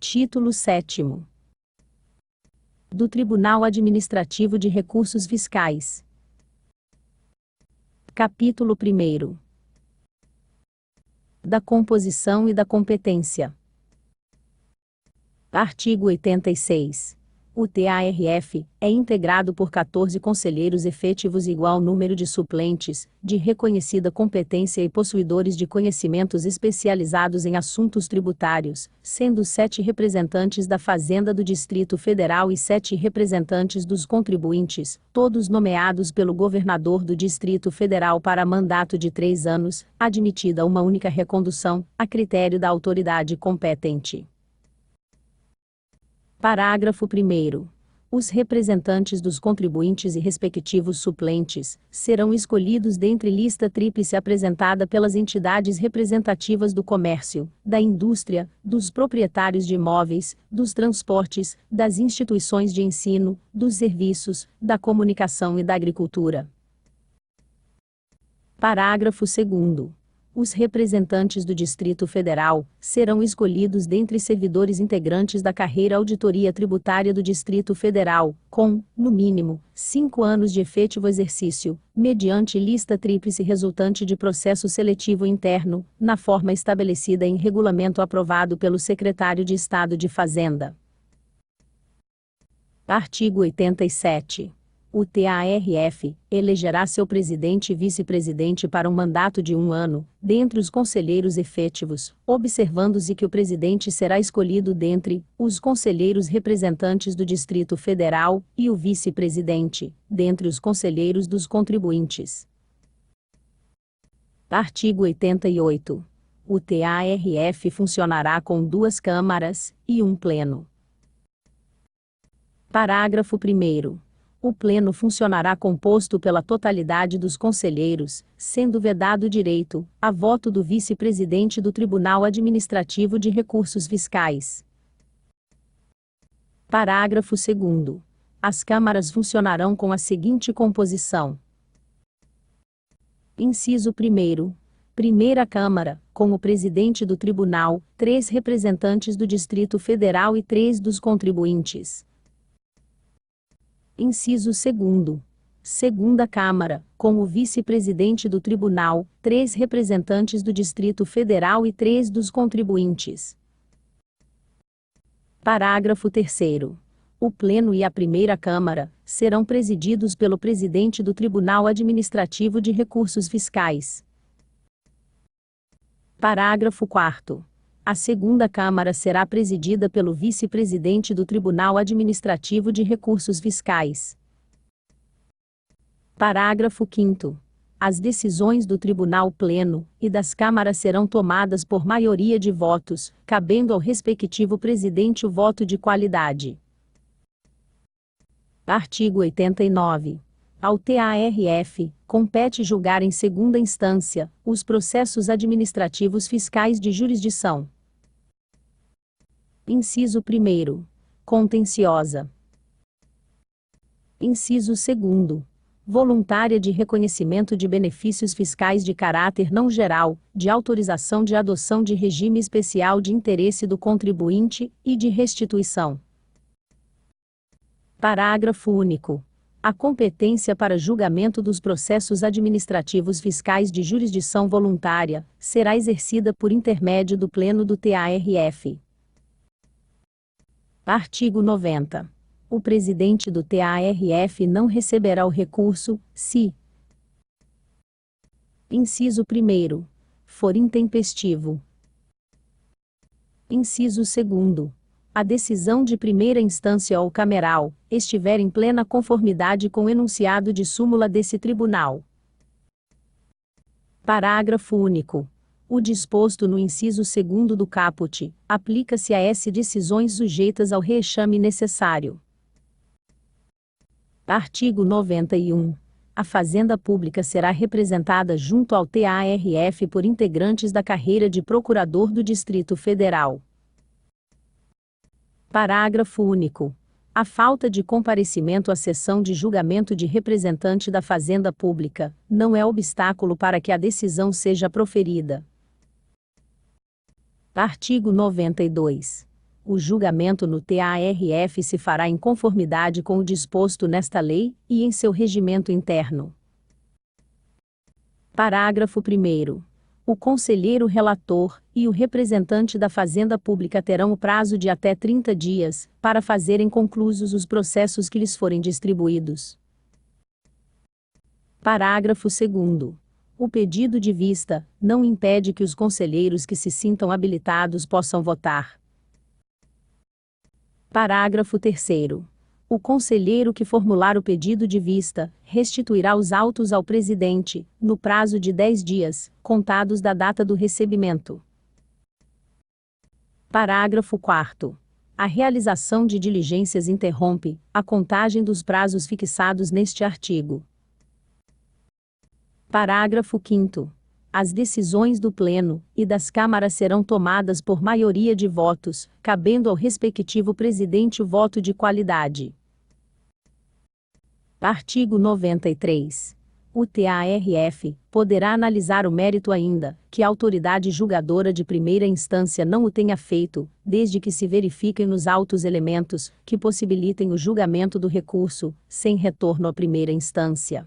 Título 7º. Do Tribunal Administrativo de Recursos Fiscais. Capítulo 1º. Da composição e da competência. Artigo 86. O TARF é integrado por 14 conselheiros efetivos e igual número de suplentes, de reconhecida competência e possuidores de conhecimentos especializados em assuntos tributários, sendo 7 representantes da Fazenda do Distrito Federal e 7 representantes dos contribuintes, todos nomeados pelo governador do Distrito Federal para mandato de 3 anos, admitida uma única recondução, a critério da autoridade competente. Parágrafo 1º. Os representantes dos contribuintes e respectivos suplentes serão escolhidos dentre lista tríplice apresentada pelas entidades representativas do comércio, da indústria, dos proprietários de imóveis, dos transportes, das instituições de ensino, dos serviços, da comunicação e da agricultura. Parágrafo 2º. Os representantes do Distrito Federal serão escolhidos dentre servidores integrantes da carreira auditoria tributária do Distrito Federal, com, no mínimo, 5 anos de efetivo exercício, mediante lista tríplice resultante de processo seletivo interno, na forma estabelecida em regulamento aprovado pelo Secretário de Estado de Fazenda. Artigo 87. O TARF elegerá seu presidente e vice-presidente para um mandato de 1 ano, dentre os conselheiros efetivos, observando-se que o presidente será escolhido dentre os conselheiros representantes do Distrito Federal e o vice-presidente, dentre os conselheiros dos contribuintes. Artigo 88. O TARF funcionará com 2 câmaras e 1 pleno. Parágrafo 1º. O pleno funcionará composto pela totalidade dos conselheiros, sendo vedado o direito a voto do vice-presidente do Tribunal Administrativo de Recursos Fiscais. Parágrafo 2º. As câmaras funcionarão com a seguinte composição. Inciso 1º. Primeira Câmara, com o presidente do tribunal, 3 representantes do Distrito Federal e 3 dos contribuintes. Inciso 2º. Segunda Câmara, com o vice-presidente do tribunal, 3 representantes do Distrito Federal e 3 dos contribuintes. Parágrafo 3º. O Pleno e a Primeira Câmara serão presididos pelo presidente do Tribunal Administrativo de Recursos Fiscais. Parágrafo 4º. A Segunda Câmara será presidida pelo vice-presidente do Tribunal Administrativo de Recursos Fiscais. Parágrafo 5º. As decisões do Tribunal Pleno e das Câmaras serão tomadas por maioria de votos, cabendo ao respectivo presidente o voto de qualidade. Artigo 89. Ao TARF, compete julgar em segunda instância os processos administrativos fiscais de jurisdição. Inciso 1º. Contenciosa. Inciso 2º. Voluntária de reconhecimento de benefícios fiscais de caráter não geral, de autorização de adoção de regime especial de interesse do contribuinte e de restituição. Parágrafo único. A competência para julgamento dos processos administrativos fiscais de jurisdição voluntária será exercida por intermédio do Pleno do TARF. Artigo 90. O presidente do TARF não receberá o recurso, se: Inciso 1º. For intempestivo. Inciso 2º. A decisão de primeira instância ou cameral estiver em plena conformidade com o enunciado de súmula desse tribunal. Parágrafo único. O disposto no inciso 2º do caput aplica-se a essas decisões sujeitas ao reexame necessário. Artigo 91. A Fazenda Pública será representada junto ao TARF por integrantes da carreira de Procurador do Distrito Federal. Parágrafo único. A falta de comparecimento à sessão de julgamento de representante da Fazenda Pública não é obstáculo para que a decisão seja proferida. Artigo 92. O julgamento no TARF se fará em conformidade com o disposto nesta lei e em seu regimento interno. Parágrafo 1º. O conselheiro relator e o representante da Fazenda Pública terão o prazo de até 30 dias para fazerem conclusos os processos que lhes forem distribuídos. Parágrafo 2º. O pedido de vista não impede que os conselheiros que se sintam habilitados possam votar. Parágrafo 3º. O conselheiro que formular o pedido de vista restituirá os autos ao presidente, no prazo de 10 dias, contados da data do recebimento. Parágrafo 4º. A realização de diligências interrompe a contagem dos prazos fixados neste artigo. Parágrafo 5º. As decisões do Pleno e das Câmaras serão tomadas por maioria de votos, cabendo ao respectivo presidente o voto de qualidade. Artigo 93. O TARF poderá analisar o mérito ainda que a autoridade julgadora de primeira instância não o tenha feito, desde que se verifiquem nos autos elementos que possibilitem o julgamento do recurso, sem retorno à primeira instância.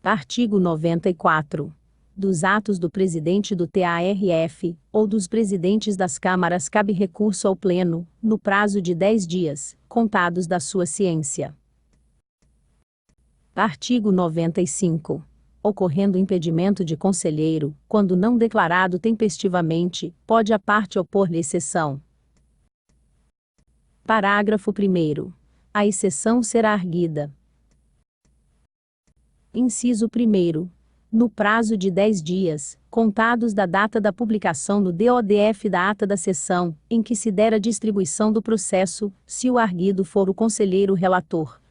Artigo 94. Dos atos do presidente do TARF, ou dos presidentes das câmaras cabe recurso ao Pleno, no prazo de 10 dias, contados da sua ciência. Artigo 95. Ocorrendo impedimento de conselheiro, quando não declarado tempestivamente, pode a parte opor-lhe exceção. Parágrafo 1º. A exceção será arguida. Inciso 1º. No prazo de 10 dias, contados da data da publicação no DODF da ata da sessão, em que se der a distribuição do processo, se o arguido for o conselheiro relator.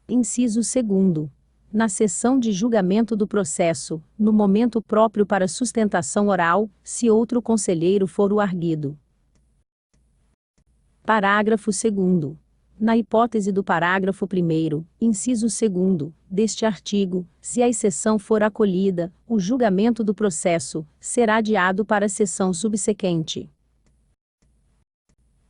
Inciso 2º. Na sessão de julgamento do processo, no momento próprio para sustentação oral, se outro conselheiro for o arguido. Parágrafo 2º. Na hipótese do parágrafo 1º, inciso 2º, deste artigo, se a exceção for acolhida, o julgamento do processo será adiado para a sessão subsequente.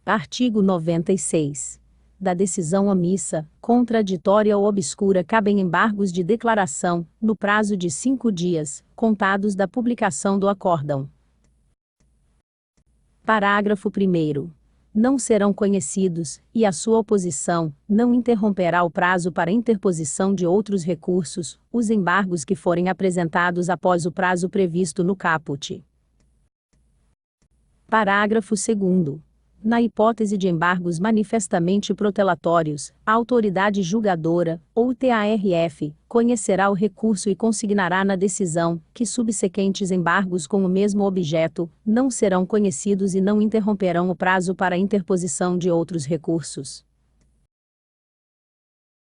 Artigo 96. Da decisão omissa, contraditória ou obscura cabem embargos de declaração, no prazo de 5 dias, contados da publicação do acórdão. Parágrafo 1º. Não serão conhecidos, e a sua oposição não interromperá o prazo para interposição de outros recursos, os embargos que forem apresentados após o prazo previsto no caput. Parágrafo 2º. Na hipótese de embargos manifestamente protelatórios, a autoridade julgadora, ou TARF, conhecerá o recurso e consignará na decisão que subsequentes embargos com o mesmo objeto não serão conhecidos e não interromperão o prazo para interposição de outros recursos.